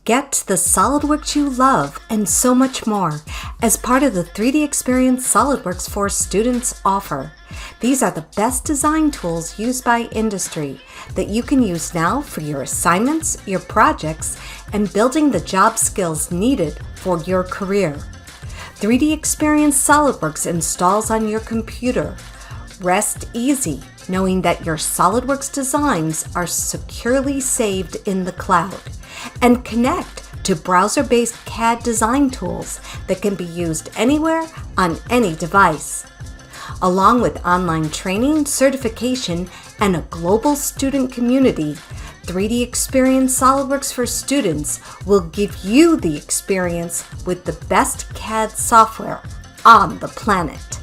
Get the SOLIDWORKS you love and so much more as part of the 3D Experience SOLIDWORKS for Students offer. These are the best design tools used by industry that you can use now for your assignments, your projects, and building the job skills needed for your career. 3D Experience SOLIDWORKS installs on your computer. Rest easy knowing that your SOLIDWORKS designs are securely saved in the cloud, and connect to browser-based CAD design tools that can be used anywhere on any device. Along with online training, certification, and a global student community, 3D Experience SOLIDWORKS for Students will give you the experience with the best CAD software on the planet.